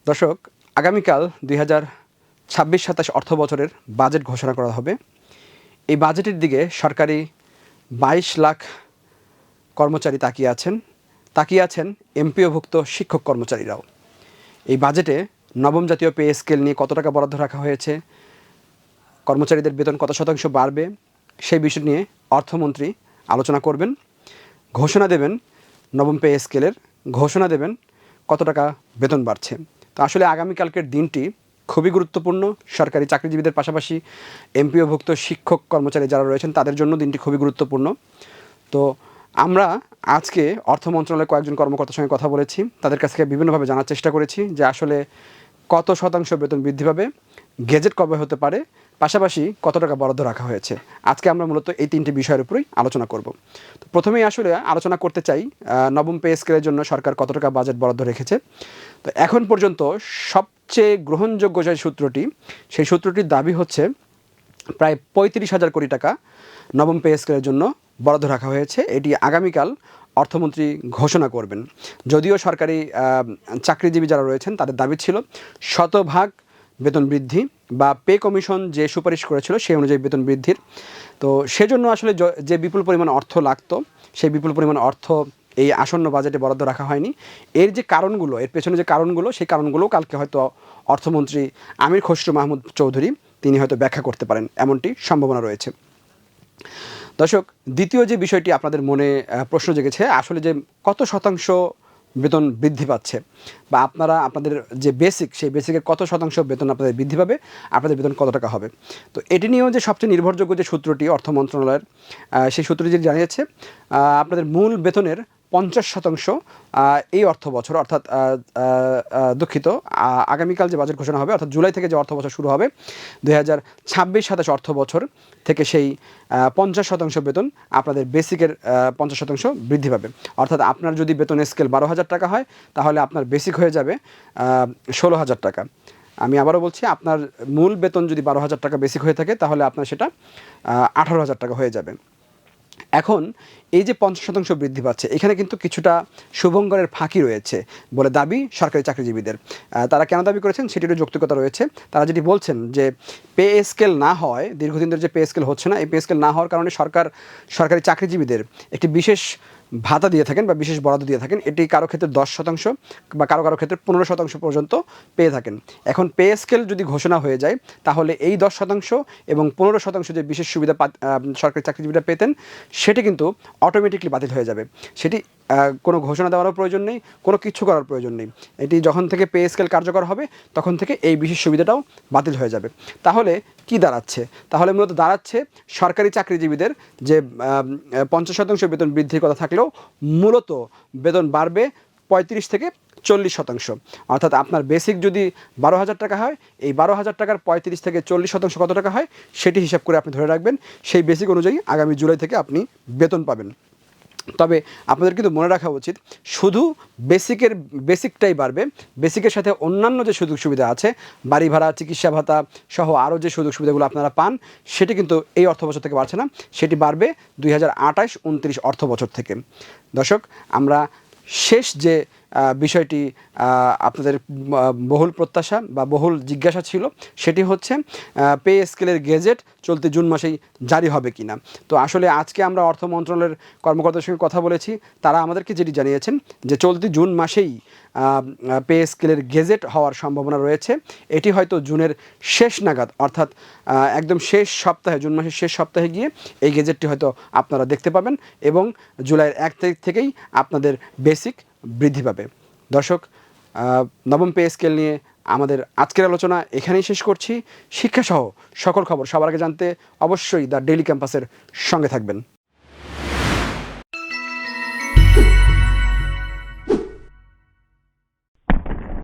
দর্শক, আগামীকাল ২০২৬-২৭ অর্থ বছরের বাজেট ঘোষণা করা হবে। এই বাজেটের দিকে সরকারি ২২ লাখ কর্মচারী তাকিয়ে আছেন এমপিওভুক্ত শিক্ষক কর্মচারীরাও। এই বাজেটে নবম জাতীয় পে স্কেল নিয়ে কত টাকা বরাদ্দ রাখা হয়েছে, কর্মচারীদের বেতন কত শতাংশ বাড়বে, সেই বিষয় নিয়ে অর্থমন্ত্রী আলোচনা করবেন, ঘোষণা দেবেন নবম পে স্কেলের, ঘোষণা দেবেন কত টাকা বেতন বাড়ছে। তো আসলে আগামীকালকের দিনটি খুবই গুরুত্বপূর্ণ। সরকারি চাকরিজীবীদের পাশাপাশি এমপিওভুক্ত শিক্ষক কর্মচারী যারা রয়েছেন তাদের জন্য দিনটি খুবই গুরুত্বপূর্ণ। তো আমরা আজকে অর্থ মন্ত্রণালয়ের কয়েকজন কর্মকর্তার সঙ্গে কথা বলেছি, তাদের কাছ থেকে বিভিন্নভাবে জানার চেষ্টা করেছি যে আসলে কত শতাংশ বেতন বৃদ্ধি পাবে, গেজেট কবে হতে পারে, পাশাপাশি কত টাকা বরাদ্দ রাখা হয়েছে। আজকে আমরা মূলত এই তিনটি বিষয়ের উপরেই আলোচনা করব। তো প্রথমেই আসলে আলোচনা করতে চাই নবম পে স্কেলের জন্য সরকার কত টাকা বাজেট বরাদ্দ রেখেছে। তো এখন পর্যন্ত সবচেয়ে গ্রহণযোগ্য যে সূত্রটি, সেই সূত্রটির দাবি হচ্ছে প্রায় ৩৫,০০০ কোটি টাকা নবম পে স্কেলের জন্য বরাদ্দ রাখা হয়েছে। এটি আগামীকাল অর্থমন্ত্রী ঘোষণা করবেন। যদিও সরকারি চাকরিজীবী যারা রয়েছেন তাদের দাবি ছিল শতভাগ বেতন বৃদ্ধি বা পে কমিশন যে সুপারিশ করেছিল সেই অনুযায়ী বেতন বৃদ্ধির। তো সেজন্য আসলে যে বিপুল পরিমাণ অর্থ লাগতো, সেই বিপুল পরিমাণ অর্থ এই আসন্ন বাজেটে বরাদ্দ রাখা হয়নি। এর যে কারণগুলো, এর পেছনে যে কারণগুলো, সেই কারণগুলো কালকে হয়তো অর্থমন্ত্রী আমির খসরু মাহমুদ চৌধুরী তিনি হয়তো ব্যাখ্যা করতে পারেন, এমনটি সম্ভাবনা রয়েছে। দর্শক, দ্বিতীয় যে বিষয়টি আপনাদের মনে প্রশ্ন জেগেছে, আসলে যে কত শতাংশ বেতন বৃদ্ধি পাচ্ছে বা আপনাদের যে বেসিক, সেই বেসিকের কত শতাংশ বেতন আপনাদের বৃদ্ধি পাবে, আপনাদের বেতন কত টাকা হবে। তো এটি নিয়েও যে সবচেয়ে নির্ভরযোগ্য যে সূত্রটি অর্থ মন্ত্রণালয়ের, সেই সূত্রটি যেটি জানিয়েছে আপনাদের মূল বেতনের ৫০% এই অর্থ বছর অর্থাৎ দুঃখিত, আগামীকাল যে বাজেট ঘোষণা হবে অর্থাৎ জুলাই থেকে যে অর্থ বছর শুরু হবে ২০২৬-২৭ অর্থ বছর থেকে সেই ৫০% বেতন আপনাদের বেসিকের ৫০% বৃদ্ধি পাবে। অর্থাৎ আপনার যদি বেতন স্কেল ১২,০০০ টাকা হয় তাহলে আপনার বেসিক হয়ে যাবে ১৬,০০০ টাকা। আমি আবারও বলছি, আপনার মূল বেতন যদি ১২,০০০ টাকা বেসিক হয়ে থাকে তাহলে আপনার সেটা ১৮,০০০ টাকা হয়ে যাবে। এখন এই যে ৫০% বৃদ্ধি পাচ্ছে, এখানে কিন্তু কিছুটা শুভঙ্করের ফাঁকি রয়েছে বলে দাবি সরকারি চাকরিজীবীদের। তারা কেন দাবি করেছেন সেটিরও যৌক্তিকতা রয়েছে। তারা যেটি বলছেন যে পে স্কেল না হয়, দীর্ঘদিন ধরে যে পে স্কেল হচ্ছে না, এই পে স্কেল না হওয়ার কারণে সরকারি চাকরিজীবীদের একটি বিশেষ ভাতা দিয়ে থাকেন বা বিশেষ বরাদ্দ দিয়ে থাকেন। এটি কারো ক্ষেত্রে ১০% বা কারো ক্ষেত্রে ১৫% পর্যন্ত পেয়ে থাকেন। এখন পে স্কেল যদি ঘোষণা হয়ে যায় তাহলে এই ১০% এবং ১৫% যে বিশেষ সুবিধা সরকারি চাকরিজীবীরা পেতেন সেটি কিন্তু অটোমেটিকলি বাতিল হয়ে যাবে। সেটি কোনো ঘোষণা দেওয়ারও প্রয়োজন নেই, কোনো কিছু করার প্রয়োজন নেই। এটি যখন থেকে পে স্কেল কার্যকর হবে তখন থেকে এই বিশেষ সুবিধাটাও বাতিল হয়ে যাবে। তাহলে কি দাঁড়াচ্ছে? তাহলে মূলত দাঁড়াচ্ছে সরকারি চাকরিজীবীদের যে ৫০% বেতন বৃদ্ধির কথা থাকলেও মূলত বেতন বাড়বে ৩৫ থেকে ৪০%। অর্থাৎ আপনার বেসিক যদি ১২,০০০ টাকা হয়, এই ১২,০০০ টাকার ৩৫ থেকে ৪০% কত টাকা হয় সেটি হিসাব করে আপনি ধরে রাখবেন। সেই বেসিক অনুযায়ী আগামী জুলাই থেকে আপনি বেতন পাবেন। তবে আপনাদের কিন্তু মনে রাখা উচিত, শুধু বেসিকটাই বাড়বে, বেসিকের সাথে অন্যান্য যে সুযোগ সুবিধা আছে, বাড়ি ভাড়া, চিকিৎসা ভাতা সহ আরও যে সুযোগ সুবিধাগুলো আপনারা পান সেটি কিন্তু এই অর্থ বছর থেকে বাড়ছে না, সেটি বাড়বে ২০২৮-২৯ অর্থ বছর থেকে। দর্শক, আমরা শেষ যে বিষয়টি আপনাদের বহুল প্রত্যাশা বা বহুল জিজ্ঞাসা ছিল সেটি হচ্ছে পে স্কেলের গেজেট চলতি জুন মাসেই জারি হবে কিনা। তো আসলে আজকে আমরা অর্থ মন্ত্রণালয়ের কর্মকর্তাদের সঙ্গে কথা বলেছি, তারা আমাদেরকে যেটি জানিয়েছেন যে চলতি জুন মাসেই পে স্কেলের গেজেট হওয়ার সম্ভাবনা রয়েছে। এটি হয়তো জুনের শেষ নাগাদ অর্থাৎ একদম শেষ সপ্তাহে, জুন মাসের শেষ সপ্তাহে গিয়ে এই গেজেটটি হয়তো আপনারা দেখতে পাবেন এবং জুলাইয়ের ১ তারিখ থেকেই আপনাদের বেসিক বৃদ্ধি পাবে। দর্শক, নবম পে স্কেল নিয়ে আমাদের আজকের আলোচনা এখানেই শেষ করছি। শিক্ষাসহ সকল খবর সবার আগে জানতে অবশ্যই দ্য ডেইলি ক্যাম্পাসের সঙ্গে থাকবেন।